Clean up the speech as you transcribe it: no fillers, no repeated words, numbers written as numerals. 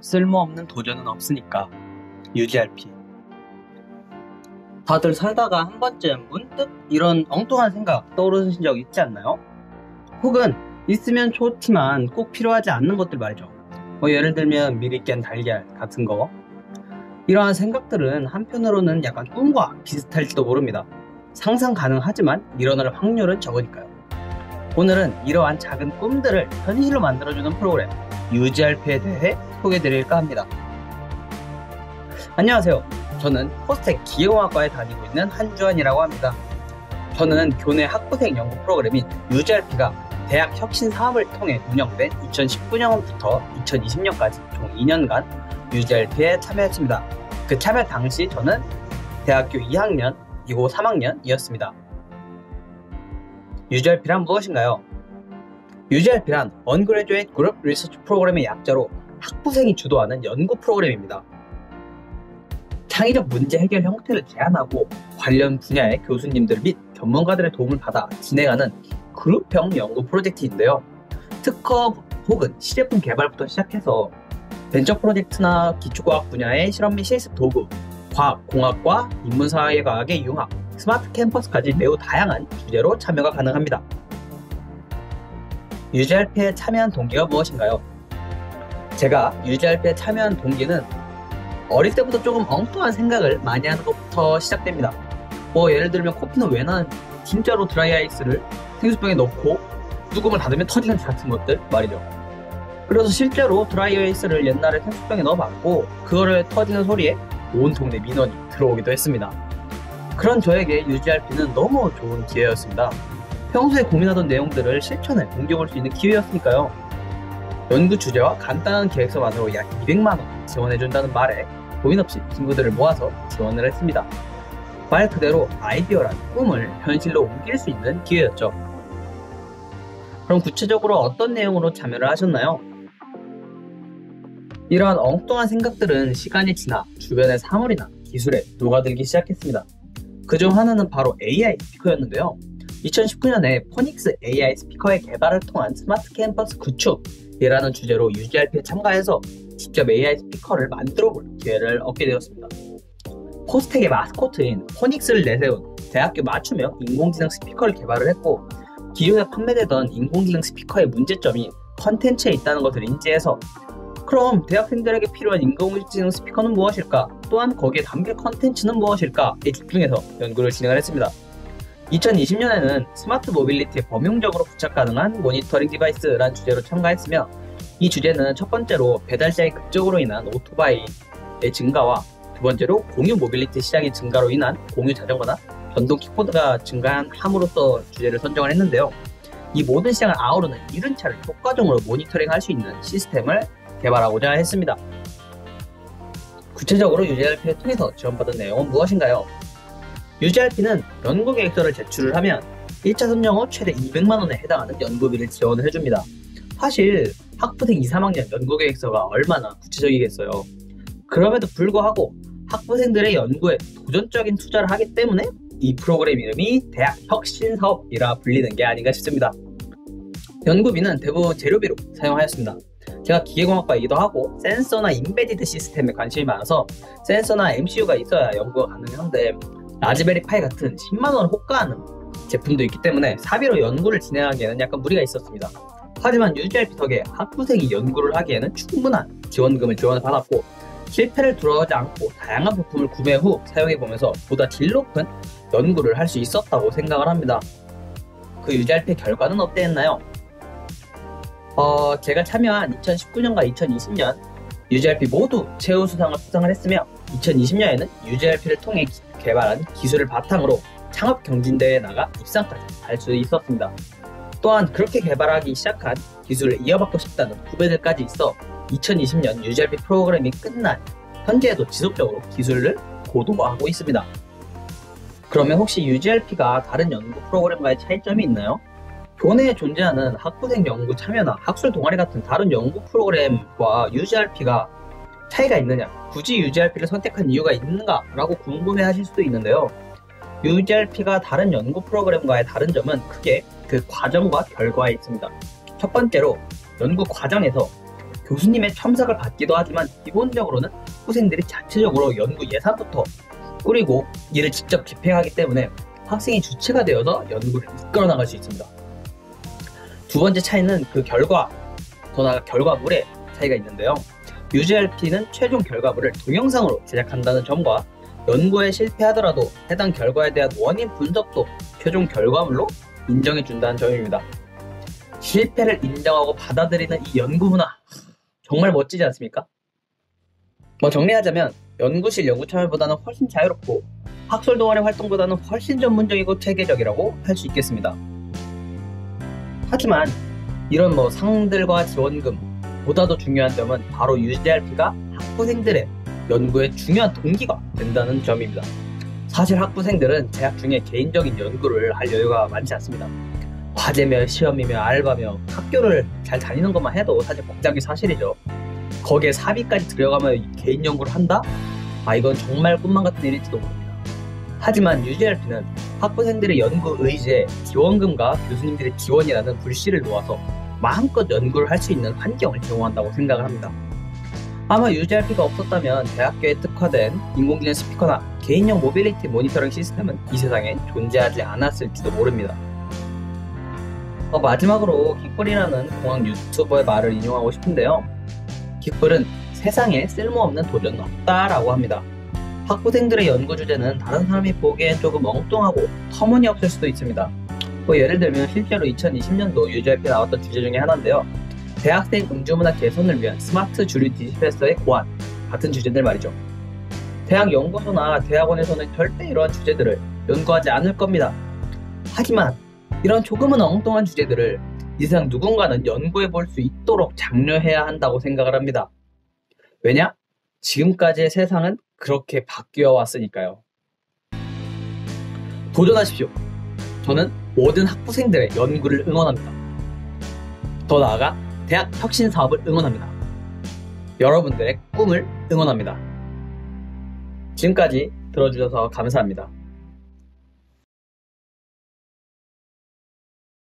쓸모없는 도전은 없으니까. UGRP. 다들 살다가 한 번쯤 문득 이런 엉뚱한 생각 떠오르신 적 있지 않나요? 혹은 있으면 좋지만 꼭 필요하지 않는 것들 말이죠. 예를 들면 미리 깬 달걀 같은 거. 이러한 생각들은 한편으로는 약간 꿈과 비슷할지도 모릅니다. 상상 가능하지만 일어날 확률은 적으니까요. 오늘은 이러한 작은 꿈들을 현실로 만들어주는 프로그램 UGRP에 대해 소개해드릴까 합니다. 안녕하세요. 저는 포스텍 기계공학과에 다니고 있는 한주환이라고 합니다. 저는 교내 학부생 연구 프로그램인 UGRP가 대학 혁신 사업을 통해 운영된 2019년부터 2020년까지 총 2년간 UGRP에 참여했습니다. 그 참여 당시 저는 대학교 2학년이고 3학년이었습니다. UGRP란 무엇인가요? UGRP란 Undergraduate Group Research 프로그램의 약자로 학부생이 주도하는 연구 프로그램입니다. 창의적 문제 해결 형태를 제안하고 관련 분야의 교수님들 및 전문가들의 도움을 받아 진행하는 그룹형 연구 프로젝트인데요. 특허 혹은 시제품 개발부터 시작해서 벤처 프로젝트나 기초과학 분야의 실험 및 실습 도구, 과학, 공학과 인문사회과학의 융합, 스마트 캠퍼스까지 매우 다양한 주제로 참여가 가능합니다. UGRP에 참여한 동기가 무엇인가요? 제가 UGRP에 참여한 동기는 어릴 때부터 조금 엉뚱한 생각을 많이 하는 것부터 시작됩니다. 예를 들면 코피는 왜 나는 진짜로 드라이아이스를 생수병에 넣고 뚜껑을 닫으면 터지는 같은 것들 말이죠. 그래서 실제로 드라이아이스를 옛날에 생수병에 넣어봤고 그거를 터지는 소리에 온 동네 민원이 들어오기도 했습니다. 그런 저에게 UGRP는 너무 좋은 기회였습니다. 평소에 고민하던 내용들을 실천에 옮겨볼 수 있는 기회였으니까요. 연구 주제와 간단한 계획서만으로 약 200만원 지원해준다는 말에 고민 없이 친구들을 모아서 지원을 했습니다. 말 그대로 아이디어란 꿈을 현실로 옮길 수 있는 기회였죠. 그럼 구체적으로 어떤 내용으로 참여를 하셨나요? 이러한 엉뚱한 생각들은 시간이 지나 주변의 사물이나 기술에 녹아들기 시작했습니다. 그중 하나는 바로 AI 스피커였는데요. 2019년에 포닉스 AI 스피커의 개발을 통한 스마트 캠퍼스 구축이라는 주제로 UGRP에 참가해서 직접 AI 스피커를 만들어볼 기회를 얻게 되었습니다. 포스텍의 마스코트인 포닉스를 내세운 대학교 맞춤형 인공지능 스피커를 개발을 했고 기존에 판매되던 인공지능 스피커의 문제점이 컨텐츠에 있다는 것을 인지해서 그럼 대학생들에게 필요한 인공지능 스피커는 무엇일까? 또한 거기에 담길 컨텐츠는 무엇일까?에 집중해서 연구를 진행을 했습니다. 2020년에는 스마트 모빌리티에 범용적으로 부착 가능한 모니터링 디바이스라는 주제로 참가했으며 이 주제는 첫 번째로 배달 시장의 급적으로 인한 오토바이의 증가와 두 번째로 공유 모빌리티 시장의 증가로 인한 공유 자전거나 전동 킥보드가 증가함으로써 주제를 선정을 했는데요. 이 모든 시장을 아우르는 이륜차를 효과적으로 모니터링할 수 있는 시스템을 개발하고자 했습니다. 구체적으로 UGRP를 통해서 지원받은 내용은 무엇인가요? UGRP는 연구계획서를 제출을 하면 1차 선정 후 최대 200만원에 해당하는 연구비를 지원을 해줍니다. 사실 학부생 2, 3학년 연구계획서가 얼마나 구체적이겠어요. 그럼에도 불구하고 학부생들의 연구에 도전적인 투자를 하기 때문에 이 프로그램 이름이 대학 혁신사업이라 불리는 게 아닌가 싶습니다. 연구비는 대부분 재료비로 사용하였습니다. 제가 기계공학과이기도 하고 센서나 인베디드 시스템에 관심이 많아서 센서나 MCU가 있어야 연구가 가능한데 라즈베리 파이 같은 10만원을 호가하는 제품도 있기 때문에 사비로 연구를 진행하기에는 약간 무리가 있었습니다. 하지만 UGRP 덕에 학부생이 연구를 하기에는 충분한 지원금을 지원을 받았고 실패를 두려워하지 않고 다양한 부품을 구매 후 사용해보면서 보다 질 높은 연구를 할 수 있었다고 생각을 합니다. 그 UGRP 결과는 어땠나요? 제가 참여한 2019년과 2020년 UGRP 모두 최우수상을 수상을 했으며 2020년에는 UGRP를 통해 개발한 기술을 바탕으로 창업 경진대회에 나가 입상까지 할 수 있었습니다. 또한 그렇게 개발하기 시작한 기술을 이어받고 싶다는 후배들까지 있어 2020년 UGRP 프로그램이 끝난 현재에도 지속적으로 기술을 고도화하고 있습니다. 그러면 혹시 UGRP가 다른 연구 프로그램과의 차이점이 있나요? 교내에 존재하는 학부생 연구 참여나 학술 동아리 같은 다른 연구 프로그램과 UGRP가 차이가 있느냐, 굳이 UGRP를 선택한 이유가 있는가 라고 궁금해 하실 수도 있는데요. UGRP가 다른 연구 프로그램과의 다른 점은 크게 그 과정과 결과에 있습니다. 첫 번째로 연구 과정에서 교수님의 첨삭을 받기도 하지만 기본적으로는 학부생들이 자체적으로 연구 예산부터 꾸리고 이를 직접 집행하기 때문에 학생이 주체가 되어서 연구를 이끌어 나갈 수 있습니다. 두 번째 차이는 그 결과, 더 나아가 결과물의 차이가 있는데요. UGRP는 최종 결과물을 동영상으로 제작한다는 점과 연구에 실패하더라도 해당 결과에 대한 원인 분석도 최종 결과물로 인정해준다는 점입니다. 실패를 인정하고 받아들이는 이 연구 문화, 정말 멋지지 않습니까? 정리하자면 연구실 연구 참여보다는 훨씬 자유롭고 학술 동아리 활동보다는 훨씬 전문적이고 체계적이라고 할 수 있겠습니다. 하지만 이런 상들과 지원금보다도 중요한 점은 바로 UGRP가 학부생들의 연구의 중요한 동기가 된다는 점입니다. 사실 학부생들은 재학 중에 개인적인 연구를 할 여유가 많지 않습니다. 과제며 시험이며 알바며 학교를 잘 다니는 것만 해도 사실 복잡이 사실이죠. 거기에 사비까지 들여가며 개인 연구를 한다? 이건 정말 꿈만 같은 일일지도 모릅니다. 하지만 UGRP는 학부생들의 연구 의지에 지원금과 교수님들의 지원이라는 불씨를 놓아서 마음껏 연구를 할 수 있는 환경을 제공한다고 생각을 합니다. 아마 UGRP가 없었다면 대학교에 특화된 인공지능 스피커나 개인용 모빌리티 모니터링 시스템은 이 세상에 존재하지 않았을지도 모릅니다. 마지막으로 긱불이라는 공학 유튜버의 말을 인용하고 싶은데요. 긱불은 세상에 쓸모없는 도전은 없다라고 합니다. 학부생들의 연구 주제는 다른 사람이 보기엔 조금 엉뚱하고 터무니없을 수도 있습니다. 예를 들면 실제로 2020년도 UGRP에 나왔던 주제 중에 하나인데요. 대학생 음주문화 개선을 위한 스마트 주류 디스펜서의 고안 같은 주제들 말이죠. 대학 연구소나 대학원에서는 절대 이러한 주제들을 연구하지 않을 겁니다. 하지만 이런 조금은 엉뚱한 주제들을 이 세상 누군가는 연구해 볼 수 있도록 장려해야 한다고 생각을 합니다. 왜냐? 지금까지의 세상은 그렇게 바뀌어 왔으니까요. 도전하십시오. 저는 모든 학부생들의 연구를 응원합니다. 더 나아가 대학 혁신 사업을 응원합니다. 여러분들의 꿈을 응원합니다. 지금까지 들어주셔서 감사합니다.